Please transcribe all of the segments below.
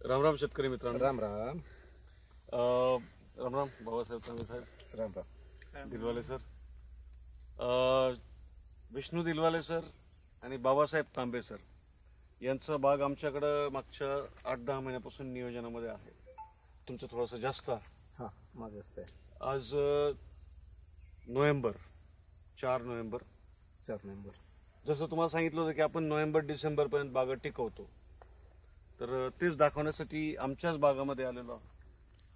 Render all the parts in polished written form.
राम राम शेतकरी मित्रांनो. राम राम. राम राम बाबासाहेब तांबे साहेब. Ram Ram. Dilwale sir, Vishnu Dilwale sir आणि बाबासाहेब तांबे सर यांचा बाग आमच्याकडं मागच्या 8-10 महिन्यापासून नियोजनामध्ये आहे. तुमचं थोडंसं जास्त आहे. हां, माझं असतं. आज नोव्हेंबर 4 नोव्हेंबर. जसं तुम्हाला सांगितलं होतं की आपण नोव्हेंबर-डिसेंबरपर्यंत बागा टिकवतो, तर तेच दाखवण्यासाठी आमच्याच बागामध्ये आलेलो.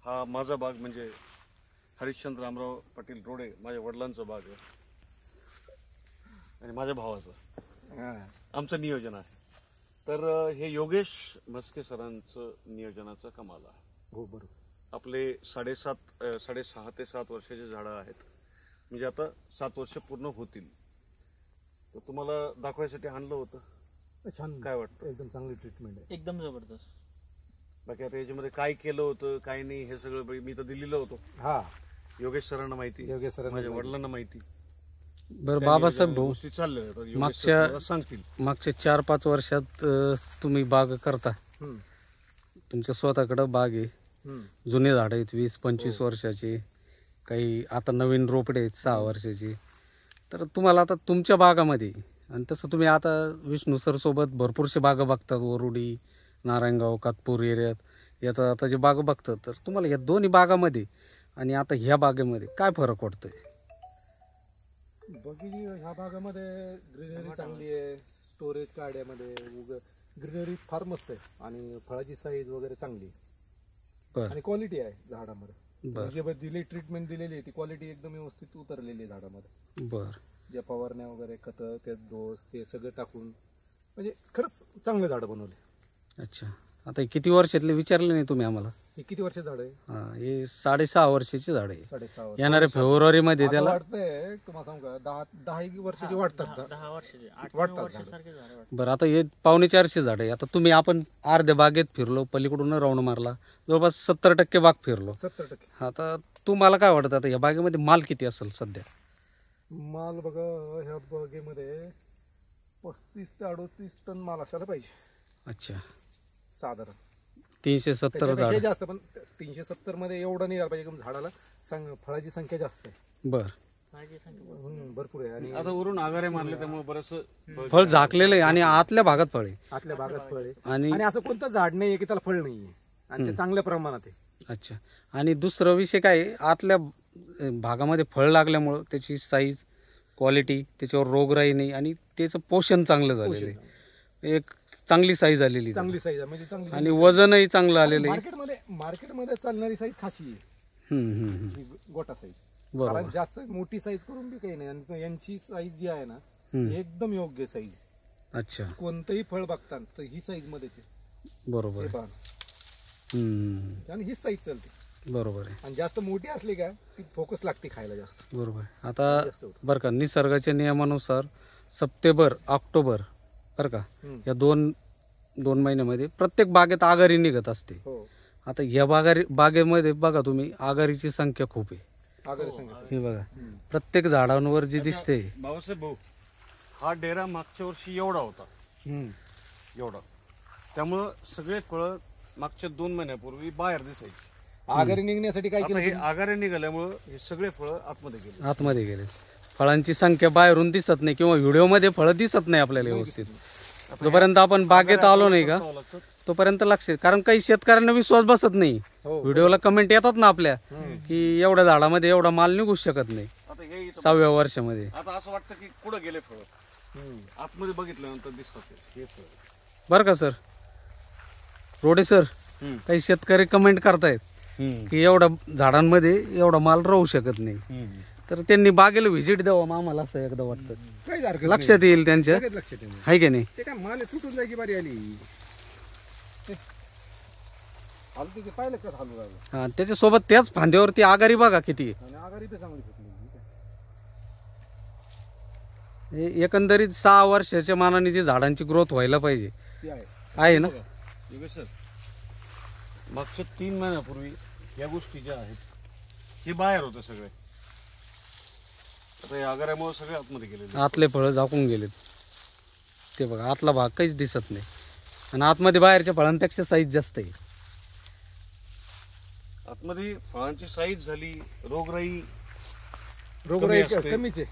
हा माझा बाग म्हणजे हरिश्चंद्र रामराव पाटील रोडे, माझ्या वडिलांचा बाग आहे आणि माझ्या भावाचं आमचं नियोजन आहे. तर हे योगेश म्हस्के सरांचं नियोजनाचं कमाल आहे. हो, बरोबर. आपले 6.5 ते 7 वर्षाची झाडं आहेत, म्हणजे आता 7 वर्ष पूर्ण होतील. तर तुम्हाला दाखवायसाठी आणलं होतं. छान, काय वाटतं? एकदम चांगली ट्रीटमेंट आहे, एकदम जबरदस्त. बाकी आता याच्यामध्ये काय केलं होतं काय नाही हे सगळं मी तर दिलेलं होतं. हा, योगेश सरांना माहिती, योगेश सरांना माझ्या वडिलांना माहिती. बरं बाबासाहेब भाऊ, गोष्टी चालल्या आहेत, योगेश मागच्या- सर सांगतील. मागच्या 4-5 वर्षात तुम्ही बाग करता. तुमच्या स्वतःकडं बाग आहे, जुने झाड आहेत 20-25 वर्षाचे, काही आता नवीन रोपडे आहेत 6 वर्षाचे. तर तुम्हाला आता तुमच्या बागामध्ये, आणि तसं तुम्ही आता विष्णू सर सोबत भरपूरशे बागा बघतात, वरुडी, नारायणगाव, कातपूर एरियात याचा आता जे बाग बघतात, तर तुम्हाला या दोन्ही बागामध्ये आणि आता ह्या बागेमध्ये काय फरक वाटतोय? बघी ह्या भागामध्ये ग्रीनरी चांगली आहे, स्टोरेज काड्यामध्ये ग्रीनरी फार मस्त आहे आणि फळाची साईज वगैरे चांगली आहे. बरं आणि क्वालिटी आहे झाडामध्ये. बरं जे दिली ट्रीटमेंट दिलेली आहे ती क्वालिटी एकदम व्यवस्थित उतरलेली आहे झाडामध्ये. बरं. ज्या फवारण्या वगैरे खतं ते डोस ते सगळं टाकून म्हणजे खरंच चांगलं झाडं बनवले. अच्छा, आता हे किती वर्षातले विचारले नाही तुम्ही आम्हाला? हे किती वर्ष झाड आहे? हां, हे 6.5 वर्षाचे झाड आहे. 6.5 वर्ष. येणाऱ्या फेब्रुवारीमध्ये त्याला वाटतंय तुम्हाला सांगू का 10 वर्षाची वाटतात. 10 वर्षाचे, 8 वाटतात वर्षासारखे झाडे वाटतात. बरं, आता हे 450 झाड आहे. आता तुम्ही आपण अर्ध्या बागेत फिरलो, पलीकडून राऊंड मारला, जवळपास 70% बाग फिरलो. 70%. आता तुम्हाला काय वाटतं, आता या बागेमध्ये माल किती असेल सध्या? माल बघा ह्या बागेमध्ये 35 ते 38 टन माल असायला पाहिजे अच्छा, साधारण. 370 त्याच्यापेक्षा झाड. जास्त, पण 370 मध्ये एवढं नाही यायला पाहिजे. झाडाला फळाची संख्या जास्त आहे. बरं, माझी संख्या भरपूर आहे. आणि आता वरून आगारे मारले त्यामुळे बरंच फळ झाकलेलं आहे आणि आतल्या भागात फळ आहे. आतल्या भागात फळ आहे आणि आणि असं कोणतं झाड नाही आहे की त्याला फळ नाही आहे, आणि ते चांगल्या प्रमाणात आहे. अच्छा, आणि दुसरं विषय काय आहे, आतल्या भागामध्ये फळ लागल्यामुळं त्याची साईज, क्वालिटी, त्याच्यावर रोगराई नाही आणि त्याचं पोषण चांगलं झालेलं आहे. एक चांगली साईज आलेली, चांगली साईज आहे म्हणजे चांगली. आणि वजनही चांगलं आलेलं आहे. मार्केटमध्ये चालणारी साईज खाशी आहे ही गोटा साईज. बरोबर. कारण जास्त मोठी साईज करून बी काही नाही, आणि यांची साईज जी आहे ना एकदम योग्य साईज. अच्छा, कोणतंही फळ बघतात तर ही साईज मध्येच आहे. बरोबर हे आहे. पहा, आणि हीच साईज चालते. बरोबर आहे. आणि जास्त मोठी असली का ती फोकस लागते खायला जास्त. बरोबर. आता बरं का, निसर्गाच्या नियमानुसार सप्टेंबर ऑक्टोबर बरं का, या दोन महिन्यामध्ये प्रत्येक बागेत आगारी निघत असते. हो, आता या बागेमध्ये बघा तुम्ही, आगारीची संख्या खूप आहे. आगारी संख्या. हे बघा, प्रत्येक झाडांवर जी दिसते. बाबासाहेब भाऊ, हा डेरा मागच्या वर्षी एवढा होता, एवढा. त्यामुळं सगळे फळं मागच्या 2 महिन्यापूर्वी बाहेर दिसायची. आगारी निघण्यासाठी काय आता हे केलं? आगारे निघाल्यामुळं हे सगळे फळं आतमध्ये गेले. फळांची संख्या बाहेरून दिसत नाही किंवा व्हिडिओमध्ये फळं दिसत नाही आपल्याला व्यवस्थित. जोपर्यंत आपण बागेत आलो नाही का तोपर्यंत लक्षात, कारण काही शेतकऱ्यांना विश्वास बसत नाही. व्हिडिओला कमेंट येतात ना आपल्या की एवढ्या झाडामध्ये एवढा माल निघू शकत नाही आता हे 6व्या वर्षामध्ये. आता असं वाटतं की कुठं गेले फळं, आतमध्ये बघितल्यानंतर दिसतात हे फळ. बरं का सर, रोडे सर, काही शेतकरी कमेंट करतायत की एवढ्या झाडांमध्ये एवढा माल राहू शकत नाही. तर त्यांनी बागेला व्हिजिट द्यावं आम्हाला असं एकदा वाटतं. काही हरकत नाही. लक्षात येईल त्यांच्या, लक्षात येईल. आहे की नाही? ते काय माल तुटून जायची बारी आली. पाहिलं का हालू राहिलं. हा, त्याच्यासोबत त्याच फांद्यावरती आगारी बघा किती आहे. आणि आगारी तर चांगली सुटली. एकंदरीत 6 वर्षाच्या मानाने जी झाडांची ग्रोथ व्हायला पाहिजे ती आहे ना. योगेश सर, मागच्या 3 महिन्यापूर्वी या गोष्टी ज्या आहेत हे बाहेर होतं सगळे. आता या आगारामुळे सगळे आतमध्ये गेले, आतले फळं झाकून गेलेत. ते बघा, आतला भाग काहीच दिसत नाही आणि आतमध्ये बाहेरच्या फळांपेक्षा साईज जास्त आहे. आतमध्ये फळांची साईज झाली, रोगराई रोगराई कमी असते. कमीच आहे,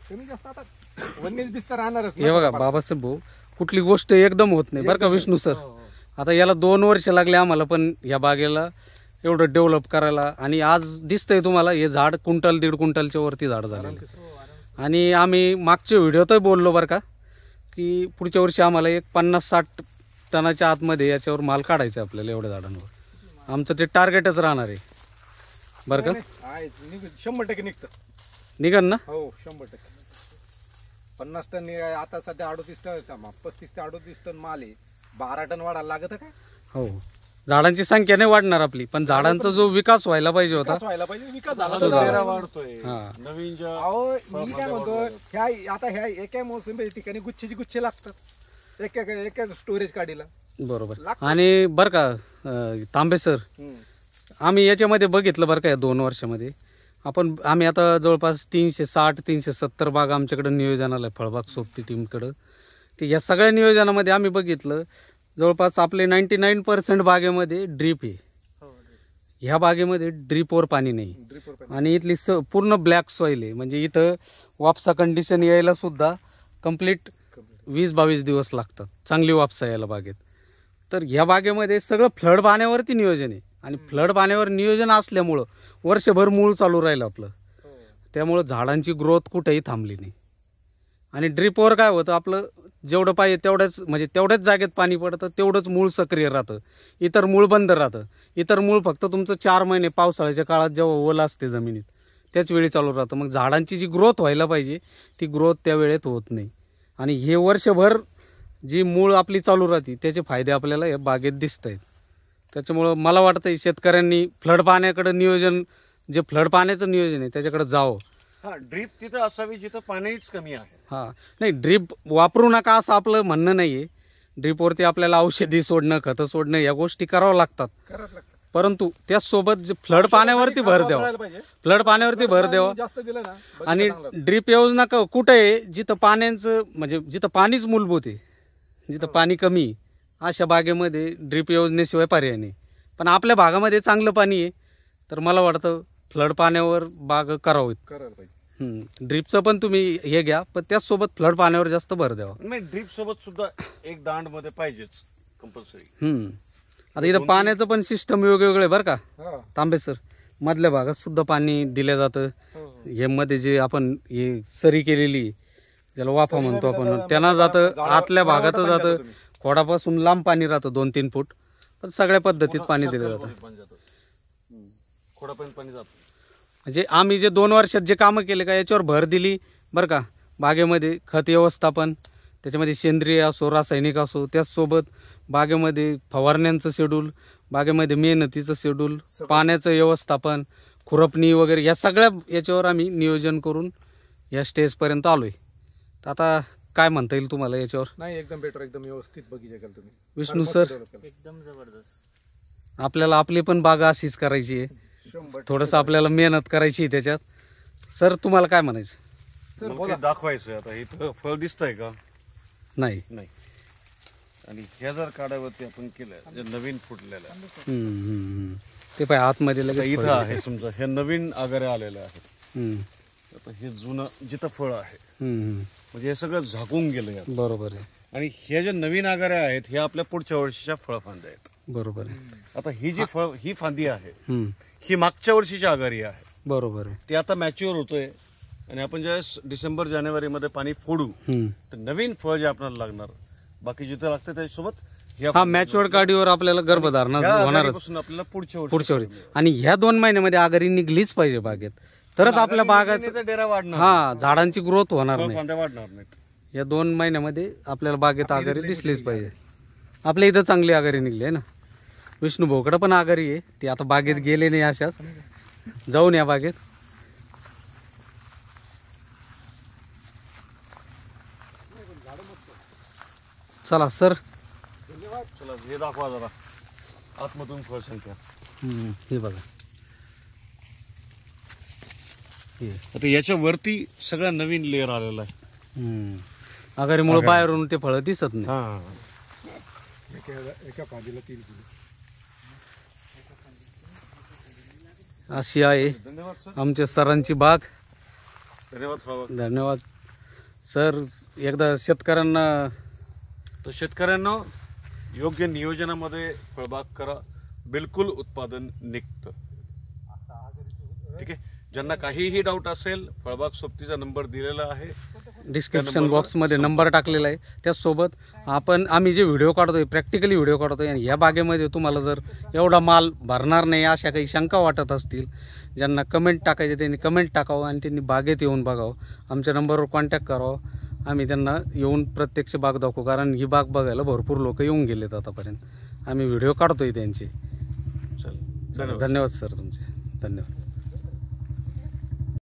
कमी जास्त आता वन्यज बिस्तर राहणारच ना. हे बघा बाबासाहेब भाऊ, कुठली गोष्ट एकदम होत नाही बरं का विष्णू सर. हो, हो. आता याला 2 वर्ष लागले आम्हाला पण या बागेला एवढं डेव्हलप करायला. आणि आज दिसतंय तुम्हाला हे झाड 1.5 क्विंटलच्या वरती झाड झालेलं. आणि आम्ही मागच्या व्हिडिओतही बोललो बरं का, की पुढच्या वर्षी आम्हाला एक 50-60 टनाच्या आतमध्ये याच्यावर माल काढायचा आहे आपल्याला एवढ्या झाडांवर. आमचं ते टार्गेटच राहणार आहे बरं का. नाही, आहे, 100% निघतं. निघन ना. हो 100%. 50 टन आता सध्या 38 टन 35 ते 38 टन माल आहे. 12 टन वाढायला लागत काय? हो, झाडांची संख्या नाही वाढणार आपली, पण झाडांचा जो विकास व्हायला पाहिजे होता विकास व्हायला पाहिजे. विकास झाला आता तर डेरा वाढतोय. हा. नवीन ज्या अहो मी काय म्हणतो, ह्या आता ह्या एका मोसंबी ठिकाणी गुच्छेची गुच्छे लागतात एका स्टोरेज काढीला. बरोबर. लागतं. आणि बरं का तांबे सर, आम्ही याच्यामध्ये बघितलं बरं का, या 2 वर्षामध्ये आम्ही आता जवळपास 360-370 बाग आमच्याकडे नियोजनाला आहे, फळबाग सोबती टीमकडं. ते या सगळ्या नियोजनामध्ये आम्ही बघितलं जवळपास आपले 99% बागेमध्ये ड्रीप आहे. हो, ह्या बागेमध्ये ड्रीपवर पाणी नाही. ड्रिपर आणि इथली पूर्ण ब्लॅक सॉईल आहे. म्हणजे इथं वापसा कंडिशन यायला सुद्धा कंप्लीट 20-22 दिवस लागतात चांगली वापसा यायला बागेत. तर ह्या बागेमध्ये सगळं फ्लड पाण्यावरती नियोजन आहे. आणि फ्लड पाण्यावर नियोजन असल्यामुळं वर्षभर मूळ चालू राहिलं आपलं. त्यामुळं झाडांची ग्रोथ कुठेही थांबली नाही. आणि ड्रिपवर काय होतं, आपलं जेवढं पाहिजे तेवढ्याच जागेत पाणी पडतं, तेवढंच मूळ सक्रिय राहतं, इतर मूळ बंद राहतं. इतर मूळ फक्त तुमचं 4 महिने पावसाळ्याच्या काळात जेव्हा ओलं असते जमिनीत त्याच वेळी चालू राहतं. मग झाडांची जी ग्रोथ व्हायला पाहिजे ती ग्रोथ त्या वेळेत होत नाही. आणि हे वर्षभर जी मूळ आपली चालू राहते त्याचे फायदे आपल्याला या बागेत दिसत आहेत. त्याच्यामुळं मला वाटतं शेतकऱ्यांनी फ्लड पाण्याकडे नियोजन, जे फ्लड पाण्याचं नियोजन आहे त्याच्याकडे जावं. हा, ड्रीप तिथं असावी जिथं पाणीच कमी आहे. हां, नाही ड्रीप वापरू नका असं आपलं म्हणणं नाही आहे. ड्रीपवरती आपल्याला औषधी सोडणं, खतं सोडणं या गोष्टी कराव्या लागतात. करावं लागतं. परंतु त्याचसोबत जे फ्लड पाण्यावरती भर द्यावा, वापरायला पाहिजे. फ्लड पाण्यावरती भर द्यावा. जास्त दिलं ना बघितलं आणि चांगलं. ड्रीप योजना कुठे आहे, जिथं पाण्याचं म्हणजे जिथं पाणीच मूलभूत आहे, जिथं पाणी कमी आहे, अशा बागेमध्ये ड्रीप योजनेशिवाय पर्याय नाही. पण आपल्या भागामध्ये चांगलं पाणी आहे तर मला वाटतं फ्लड पाण्यावर बाग करावीत. करायला पाहिजे. ड्रीपचं पण तुम्ही हे घ्या, पण त्याचसोबत फ्लड पाण्यावर जास्त भर द्यावा. नाही, ड्रीप सोबत सुद्धा एक दांड मध्ये पाहिजेच कंपल्सरी. आता इथं पाण्याचं पण सिस्टम वेगवेगळं आहे बरं का हा. तांबे सर. मधल्या भागात सुद्धा पाणी दिलं जातं. हो. हे मध्ये जे आपण हे सरी केलेली ज्याला वाफा म्हणतो आपण, त्यांना जातं आतल्या भागातच जातं. खोडापासून लांब पाणी राहतं 2-3 फूट. पण सगळ्या पद्धतीत पाणी दिलं जातं. खोडापर्यंत पाणी जातं. म्हणजे आम्ही जे 2 वर्षात जे कामं केले का याच्यावर भर दिली बरं का. बागेमध्ये खत व्यवस्थापन, त्याच्यामध्ये सेंद्रिय असो रासायनिक असो, त्याचसोबत बागेमध्ये फवारण्यांचं शेड्यूल, बागेमध्ये मेहनतीचं शेड्यूल, पाण्याचं व्यवस्थापन, खुरपणी वगैरे या सगळ्या याच्यावर आम्ही नियोजन करून या स्टेजपर्यंत आलो आहे. तर आता काय म्हणता येईल तुम्हाला याच्यावर? नाही, एकदम बेटर, एकदम व्यवस्थित बघितलं केलं तुम्ही. विष्णू सर, एकदम जबरदस्त. आपल्याला आपली पण बाग अशीच करायची आहे. 100%. थोडंसं आपल्याला मेहनत करायची आहे त्याच्यात. सर तुम्हाला काय म्हणायचं? सर मग बोला. ते दाखवायचं. आता इथं फळ दिसतंय का? नाही. नाही. आणि ह्या जर काड्यावरती आपण केलं जे नवीन फुटलेलं आहे, ते पाय आतमध्ये आता लगेच इथं फळ आहे समजा, हे नवीन आगाऱ्या आलेल्या आहेत. दिसतं. आता हे जुनं जिथं फळ आहे हम्म. म्हणजे हे सगळं झाकून गेलं यात. बरोबर आहे, आणि हे जे नवीन आगाऱ्या आहेत हे आपल्या पुढच्या वर्षीच्या फळफांद्या आहेत. बरोबर आहे. आता ही जी ही फांदी आहे हम्म. ही मागच्या वर्षीची आगारी आहे. बरोबर आहे. ती आता मॅच्युअर होतोय. आणि आपण ज्यावेळेस डिसेंबर-जानेवारीमध्ये पाणी फोडू तर नवीन फळ जे आपल्याला लागणार, बाकी जिथं लागतं त्याच्यासोबत हा मॅच्युअर्ड काडीवर आपल्याला गर्भधारणा होणारच आपल्याला पुढच्या पुढच्या वर्षी. आणि ह्या 2 महिन्यामध्ये आगारी निघलीच पाहिजे बागेत, तरच आपल्या बागाचा डेरा वाढणार, हा झाडांची ग्रोथ होणार नाही. फांद्या वाढणार नाहीत. या 2 महिन्यामध्ये आपल्याला बागेत आगारी दिसलीच पाहिजे. आपल्या इथं चांगली आगारी निघली आहे ना. विष्णू भाऊकडे पण आगारी आहे, ती आता बागेत गेले नाही. अशाच जाऊन या बागेत. चला सर, चला हे दाखवा जरा आतमधून फळ संख्या. हे बघा, हे आता याच्या वरती सगळा नवीन लेअर आलेला आहे. आगारीमुळे बाहेरून ते फळं दिसत नाही. हा, एका फांदीला 3 किलो. अशी आहे धन्यवाद सर. आमच्या सरांची बाग. धन्यवाद फळबाग. धन्यवाद सर. एकदा शेतकऱ्यांना तर शेतकऱ्यांना योग्य नियोजनामध्ये फळबाग करा, बिलकुल उत्पादन निघतं. ठीक आहे. ज्यांना काहीही डाऊट असेल, फळबाग सोबतीचा नंबर दिलेला आहे, डिस्क्रिप्शन बॉक्समध्ये नंबर टाकलेला आहे. त्याचसोबत आम्ही जे व्हिडिओ काढतोय, प्रॅक्टिकली व्हिडिओ काढतोय, आणि या बागेमध्ये तुम्हाला जर एवढा माल भरणार नाही अशा काही शंका वाटत असतील, ज्यांना कमेंट टाकायचे त्यांनी कमेंट टाकावं आणि त्यांनी बागेत येऊन बघावं. आमच्या नंबरवर कॉन्टॅक्ट करावं. आम्ही त्यांना येऊन प्रत्यक्ष बाग दाखवू, कारण ही बाग बघायला भरपूर लोक येऊन गेलेत आतापर्यंत. आम्ही व्हिडिओ काढतोय त्यांचे. चल, धन्यवाद. धन्यवाद सर तुमचे. धन्यवाद.